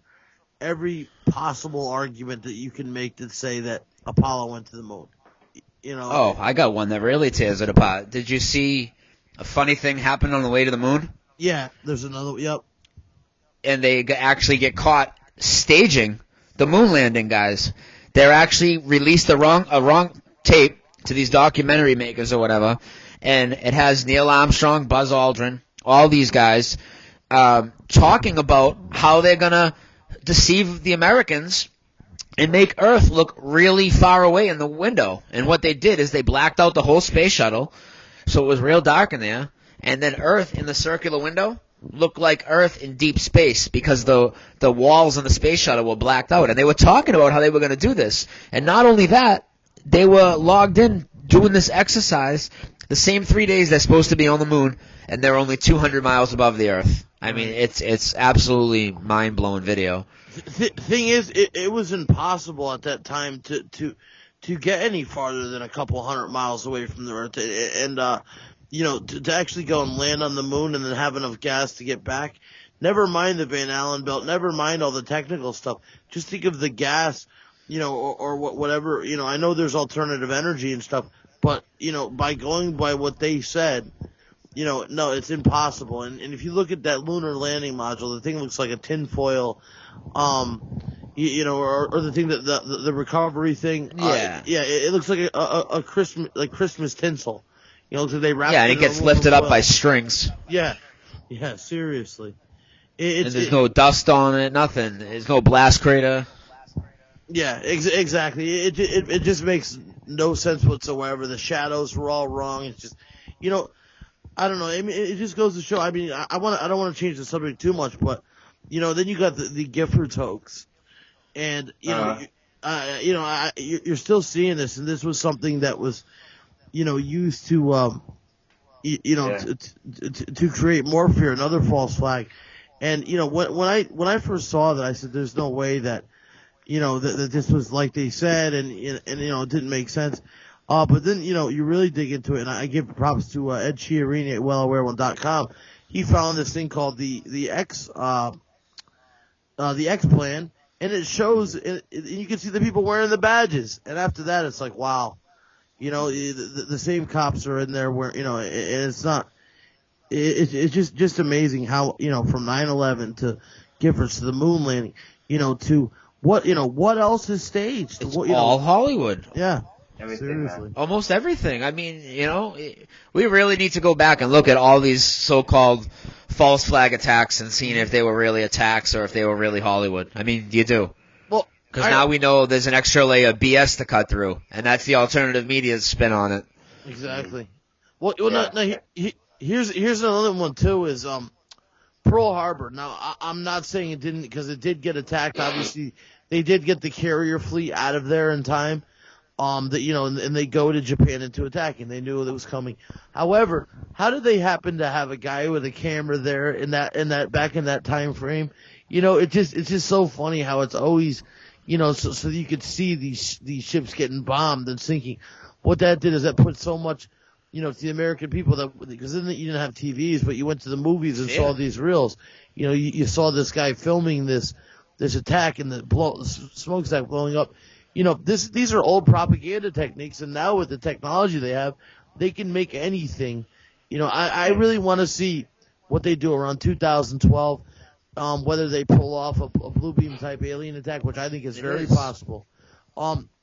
every possible argument that you can make to say that Apollo went to the moon. You know. Oh, I got one that really tears it apart. Did you see a funny thing happen on the way to the moon? Yeah, there's another. Yep. And they actually get caught staging the moon landing, guys. They're actually released a wrong tape to these documentary makers or whatever, and it has Neil Armstrong, Buzz Aldrin, all these guys talking about how they're gonna deceive the Americans and make Earth look really far away in the window. And what they did is they blacked out the whole space shuttle, so it was real dark in there, and then Earth in the circular window looked like Earth in deep space because the walls on the space shuttle were blacked out. And they were talking about how they were going to do this. And not only that, they were logged in doing this exercise the same 3 days they're supposed to be on the moon, and they're only 200 miles above the Earth. I mean, it's absolutely mind-blowing video. Thing is, it was impossible at that time to get any farther than a couple hundred miles away from the Earth. And you know, to actually go and land on the moon and then have enough gas to get back. Never mind the Van Allen belt. Never mind all the technical stuff. Just think of the gas, you know, or whatever. You know, I know there's alternative energy and stuff, but, you know, by going by what they said, you know, no, it's impossible. And if you look at that lunar landing module, the thing looks like a tinfoil, you know, or the thing that the recovery thing. Yeah. It looks like a Christmas tinsel. You know, so they wrap and it gets lifted up by strings. Yeah, seriously. And there's no dust on it, nothing. There's no blast crater. Yeah, exactly. It just makes no sense whatsoever. The shadows were all wrong. It's just, you know, I don't know. I mean, it just goes to show. I mean, I don't want to change the subject too much, but, you know, then you got the Giffords hoax, and you're still seeing this, and this was something that was, you know, used to, to create more fear, another false flag. And, you know, when I first saw that, I said, there's no way that, you know, that this was like they said, and, you know, it didn't make sense. But then, you know, you really dig into it, and I give props to, Ed Chiarini at WellAwareOne.com. He found this thing called the X plan, and it shows, and you can see the people wearing the badges. And after that, it's like, wow. You know, the same cops are in there where, you know, and it's not, it's just amazing how, you know, from 9/11 to Giffords to the moon landing, you know, to what else is staged? It's what, all Hollywood. Yeah. Everything, Seriously. man. Almost everything. I mean, you know, we really need to go back and look at all these so-called false flag attacks and seeing if they were really attacks or if they were really Hollywood. I mean, you do. Well, because now we know there's an extra layer of BS to cut through, and that's the alternative media's spin on it. Exactly. Well, here's another one too. Is Pearl Harbor. Now, I'm not saying it didn't, because it did get attacked. Obviously, they did get the carrier fleet out of there in time. That, you know, and they go to Japan into attack, and they knew it was coming. However, how did they happen to have a guy with a camera there in that back in that time frame? You know, it's just so funny how it's always, you know, so you could see these ships getting bombed and sinking. What that did is that put so much, you know, to the American people, that because then you didn't have TVs, but you went to the movies and saw these reels. You know, you saw this guy filming this attack and the smokestack blowing up. You know, these are old propaganda techniques, and now with the technology they have, they can make anything. You know, I really want to see what they do around 2012, whether they pull off a blue beam type alien attack, which I think is very possible.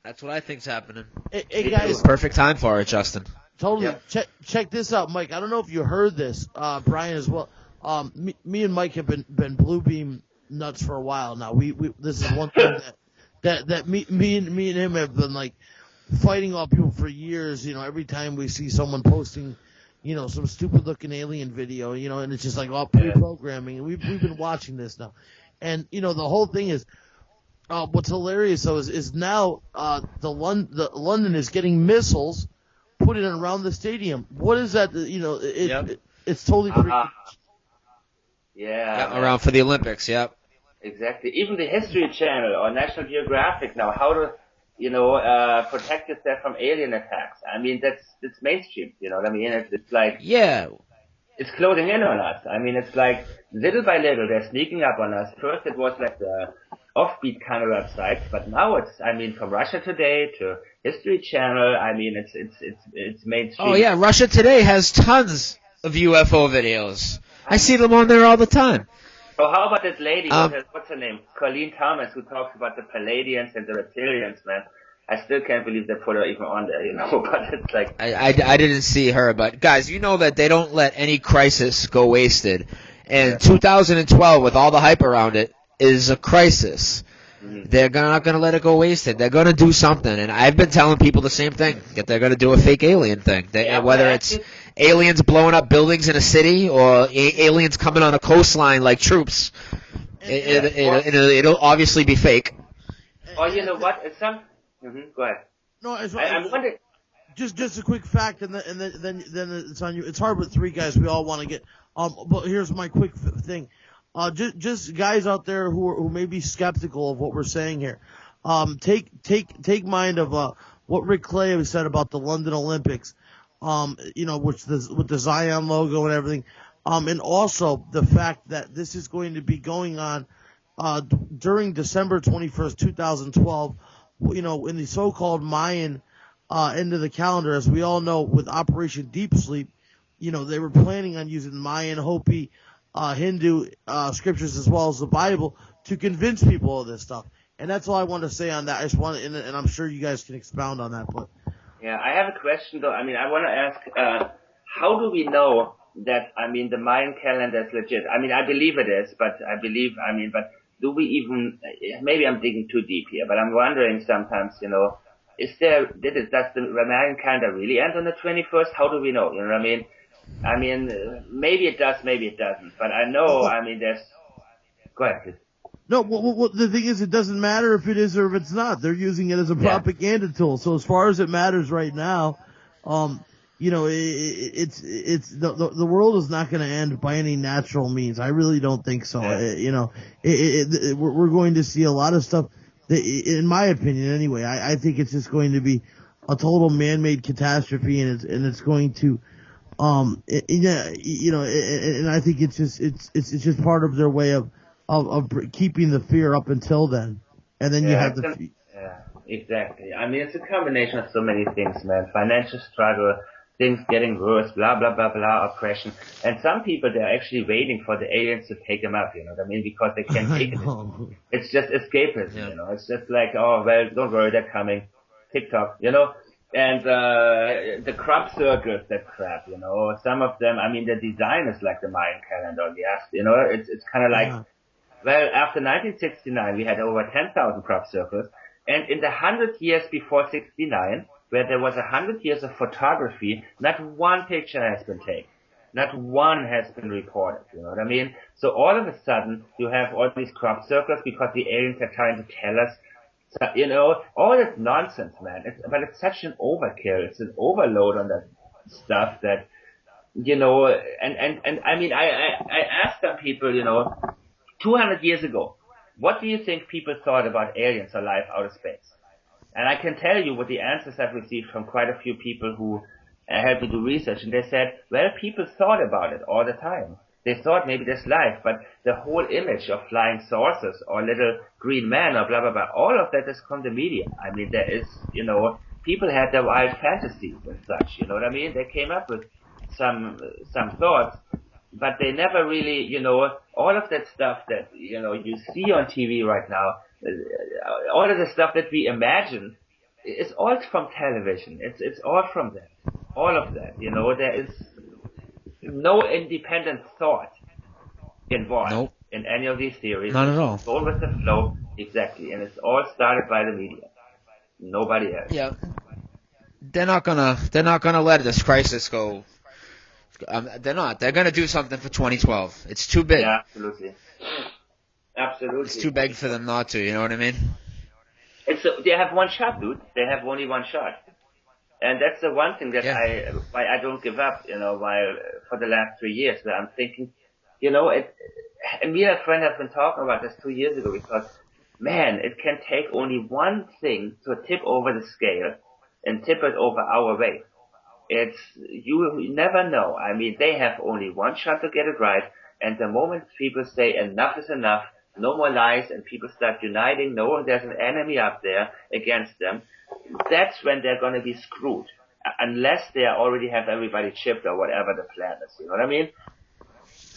That's what I think's happening. Hey guys, perfect time for it, Justin. Totally. Yep. Check this out, Mike. I don't know if you heard this, Brian as well. Me and Mike have been blue beam nuts for a while now. We this is one thing that me and him have been like fighting off people for years. You know, every time we see someone posting, you know, some stupid looking alien video, you know, and it's just like all pre-programming, and we've been watching this now, and you know, the whole thing is. What's hilarious though is now London is getting missiles put in around the stadium. What is that? You know, it's totally freaking. Yeah, around for the Olympics. Yep. Exactly. Even the History Channel or National Geographic now, how to, you know, protect yourself from alien attacks. I mean, it's mainstream. You know what I mean? It's like it's closing in on us. I mean, it's like little by little they're sneaking up on us. First, it was like the offbeat kind of websites, but now it's, I mean, from Russia Today to History Channel, I mean, it's mainstream. Oh yeah, Russia Today has tons of UFO videos. I see them on there all the time. Oh, how about this lady, what's her name? Colleen Thomas, who talks about the Palladians and the reptilians, man. I still can't believe they put her even on there, you know, but it's like... I didn't see her, but guys, you know that they don't let any crisis go wasted. And 2012, with all the hype around it, is a crisis. Mm-hmm. They're not going to let it go wasted. They're going to do something. And I've been telling people the same thing, that they're going to do a fake alien thing. Whether it's aliens blowing up buildings in a city or aliens coming on a coastline like troops, it'll obviously be fake. Oh, you know what? It's some... Mm-hmm. Go ahead. No, I'm wondering. Just a quick fact, and then it's on you. It's hard with three guys. We all want to get. But here's my quick thing. Just guys out there who may be skeptical of what we're saying here. Take mind of what Rick Clay said about the London Olympics. You know, with the Zion logo and everything. And also the fact that this is going to be going on during December 21st, 2012. You know, in the so-called Mayan end of the calendar, as we all know, with Operation Deep Sleep, you know, they were planning on using Mayan, Hopi, Hindu scriptures as well as the Bible to convince people of this stuff. And that's all I want to say on that. I just want, and I'm sure you guys can expound on that. But yeah, I have a question though. I mean, I want to ask, how do we know that? I mean, the Mayan calendar is legit. I mean, I believe it is, but do we even, maybe I'm digging too deep here, but I'm wondering sometimes, you know, does the Mayan calendar really end on the 21st? How do we know? You know what I mean? I mean, maybe it does, maybe it doesn't, but I know, I mean, go ahead, please. No, well, the thing is, it doesn't matter if it is or if it's not. They're using it as a propaganda tool. So as far as it matters right now, you know, the world is not going to end by any natural means. I really don't think so. You know, we're going to see a lot of stuff that, in my opinion anyway, I think it's just going to be a total man-made catastrophe, and it's going to, you know, and I think it's just part of their way of keeping the fear up until then. And then you have the... Yeah, exactly. I mean, it's a combination of so many things, man. Financial struggle, things getting worse, blah, blah, blah, blah, oppression. And some people, they're actually waiting for the aliens to take them up, you know what I mean? Because they can't take it. It's just escapism, you know? It's just like, oh, well, don't worry, they're coming. TikTok, you know? And the crop circles, that crap, you know? Some of them, I mean, the design is like the Mayan calendar, yes, you know? It's kind of like, well, after 1969, we had over 10,000 crop circles. And in the 100 years before 69, where there was 100 years of photography, not one picture has been taken. Not one has been reported, you know what I mean? So all of a sudden, you have all these crop circles because the aliens are trying to tell us, so, you know, all this nonsense, man. But it's such an overkill. It's an overload on that stuff that, you know, and I mean, I asked some people, you know, 200 years ago, what do you think people thought about aliens or life out of space? And I can tell you what the answers I've received from quite a few people who helped me do research, and they said, well, people thought about it all the time. They thought maybe there's life, but the whole image of flying saucers or little green men or blah, blah, blah, all of that is from the media. I mean, there is, you know, people had their wild fantasies and such, you know what I mean? They came up with some thoughts, but they never really, you know, all of that stuff that, you know, you see on TV right now, all of the stuff that we imagine, it's all from television. It's all from that. All of that, you know, there is no independent thought involved in any of these theories. Not at all. It's all with the flow, exactly, and it's all started by the media. Nobody else. Yeah. They're not gonna let this crisis go. They're not. They're gonna do something for 2012. It's too big. Yeah, absolutely. Absolutely. It's too big for them not to. You know what I mean? They have one shot, dude. They have only one shot. And that's the one thing that why I don't give up, you know, while for the last 3 years, where I'm thinking, you know, and me and a friend have been talking about this 2 years ago, because, man, it can take only one thing to tip over the scale and tip it over our way. You never know. I mean, they have only one shot to get it right, and the moment people say enough is enough, no more lies, and people start uniting, no, there's an enemy up there against them, that's when they're going to be screwed. Unless they already have everybody chipped or whatever the plan is, you know what I mean?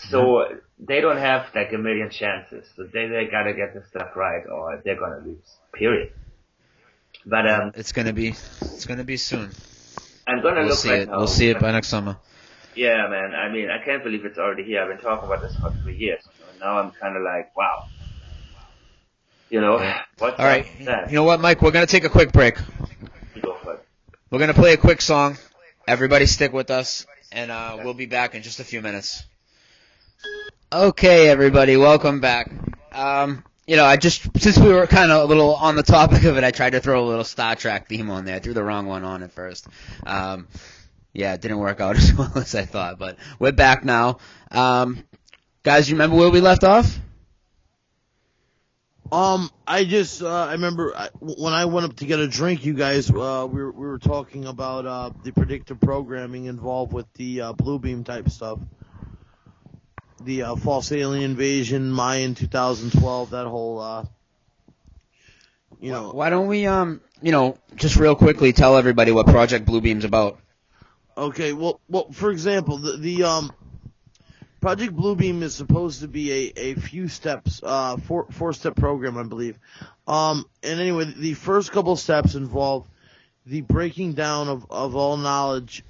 So they don't have like a million chances. So they gotta get this stuff right or they're gonna lose. Period. But it's gonna be soon. I'm gonna We'll look see right it. now. We'll see it by next summer. Yeah, man. I mean, I can't believe it's already here. I've been talking about this for 3 years. So now I'm kind of like, wow. You know, what's all right. that? You know what, Mike? We're gonna take a quick break. Go for it. We're gonna play a quick song. Everybody, stick with us, and we'll be back in just a few minutes. Okay, everybody, welcome back. Since we were kind of a little on the topic of it, I tried to throw a little Star Trek theme on there. I threw the wrong one on at first. It didn't work out as well as I thought, but we're back now. Guys, you remember where we left off? I remember when I went up to get a drink, you guys, we were talking about the predictive programming involved with the Bluebeam type stuff. The false alien invasion, Mayan 2012, that whole, Why don't we, just real quickly tell everybody what Project Bluebeam's about? Okay, well, for example, the Project Bluebeam is supposed to be a few steps, four-step program, I believe. And anyway, the first couple steps involve the breaking down of all knowledge,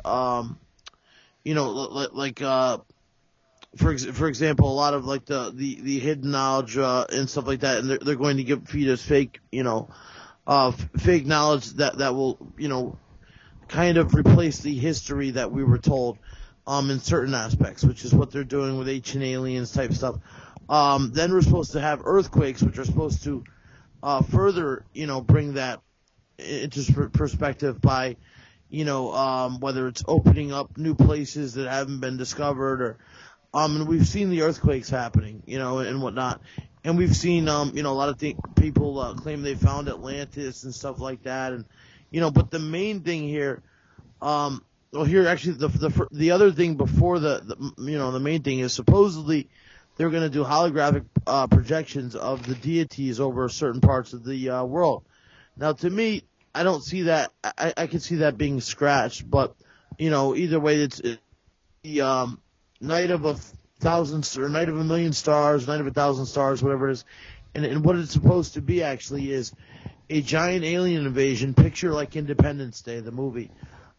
for example, a lot of like the hidden knowledge and stuff like that, and they're going to feed us fake fake knowledge that will kind of replace the history that we were told in certain aspects, which is what they're doing with Ancient Aliens type stuff. Then we're supposed to have earthquakes, which are supposed to further bring that into perspective by whether it's opening up new places that haven't been discovered or. And we've seen the earthquakes happening, and whatnot. And we've seen, a lot of people claim they found Atlantis and stuff like that. And, but the main thing here, here actually the other thing before the main thing is supposedly they're going to do holographic projections of the deities over certain parts of the world. Now, to me, I don't see that. I can see that being scratched, but either way, it's the night of a million stars, night of 1,000 stars, whatever it is, and what it's supposed to be actually is a giant alien invasion. Picture like Independence Day, the movie,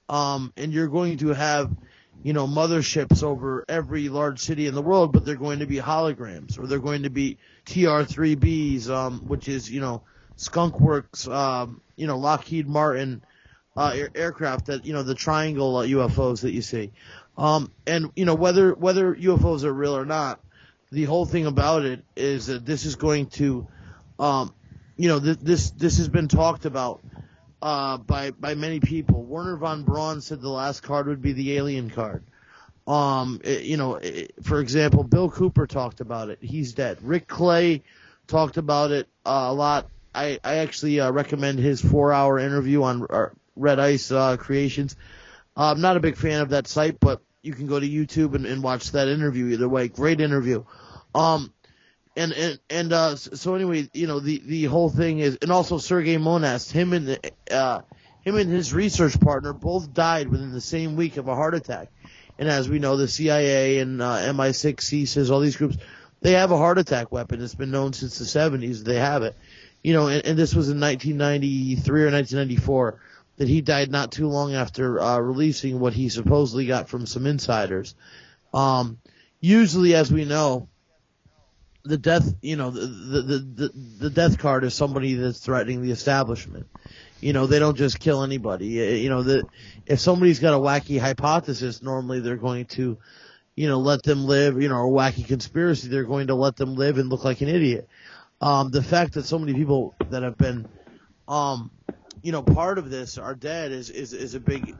and you're going to have motherships over every large city in the world, but they're going to be holograms, or they're going to be TR-3Bs, which is Skunk Works, Lockheed Martin aircraft that the triangle UFOs that you see. And whether UFOs are real or not, the whole thing about it is that this is going to, this has been talked about by many people. Werner von Braun said the last card would be the alien card. For example, Bill Cooper talked about it. He's dead. Rick Clay talked about it a lot. I actually recommend his 4-hour interview on Red Ice Creations. I'm not a big fan of that site, but you can go to YouTube and watch that interview either way. Great interview. So anyway, the whole thing is, and also Sergei Monast, him and his research partner both died within the same week of a heart attack. And as we know, the CIA and MI6, CSIS, all these groups, they have a heart attack weapon. It's been known since the 70s. They have it. And this was in 1993 or 1994. That he died not too long after releasing what he supposedly got from some insiders. Usually, as we know, the death, the death card is somebody that's threatening the establishment. They don't just kill anybody. If somebody's got a wacky hypothesis, normally they're going to, let them live. Or a wacky conspiracy, they're going to let them live and look like an idiot. The fact that so many people that have been, part of this are dead is a big,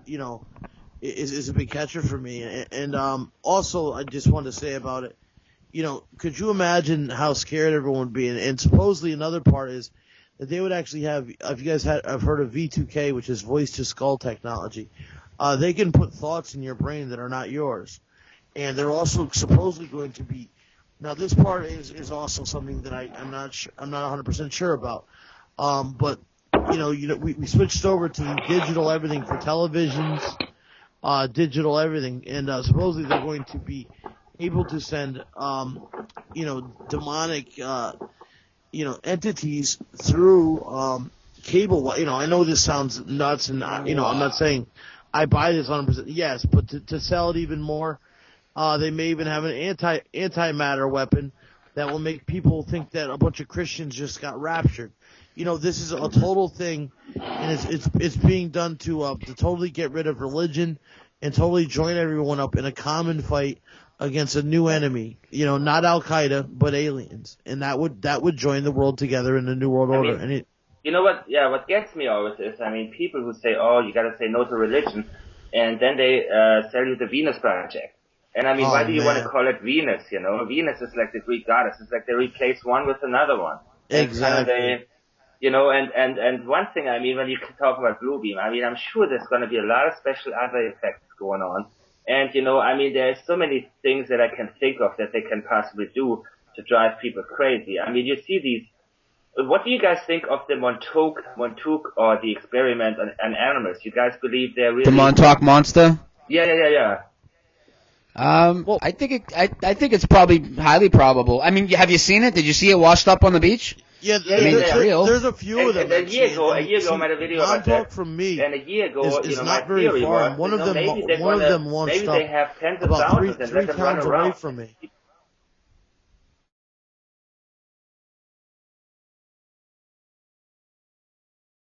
is a big catcher for me. And also, I just wanted to say about it, could you imagine how scared everyone would be? And supposedly another part is that they would actually have, if you guys have heard of V2K, which is voice to skull technology, they can put thoughts in your brain that are not yours. And they're also supposedly going to be Now this part is also something that I'm not 100% sure about. But we switched over to the digital everything for televisions, digital everything, and supposedly they're going to be able to send demonic entities through cable. I know this sounds nuts, and I'm not saying I buy this 100%. Yes, but to sell it even more, they may even have an antimatter weapon that will make people think that a bunch of Christians just got raptured. This is a total thing, and it's being done to totally get rid of religion and totally join everyone up in a common fight against a new enemy. Not Al Qaeda, but aliens, and that would join the world together in the new world order. You know what? Yeah, what gets me always is, people who say, "Oh, you got to say no to religion," and then they sell you the Venus Project. And why do you want to call it Venus? Venus is like the Greek goddess. It's like they replace one with another one. Exactly. And one thing, when you talk about Bluebeam, I'm sure there's going to be a lot of special other effects going on. And, there's so many things that I can think of that they can possibly do to drive people crazy. You see these. What do you guys think of the Montauk or the experiment on animals? You guys believe they're really... The Montauk monster? Yeah. I think it's probably highly probable. Have you seen it? Did you see it washed up on the beach? Yeah, it's real. There's a few of them. A year ago, I made a video about that. Montauk from me. And a year ago, is my not very theory far. was, One of them launched maybe they have tens of about thousands three and let them run towns around. away from me.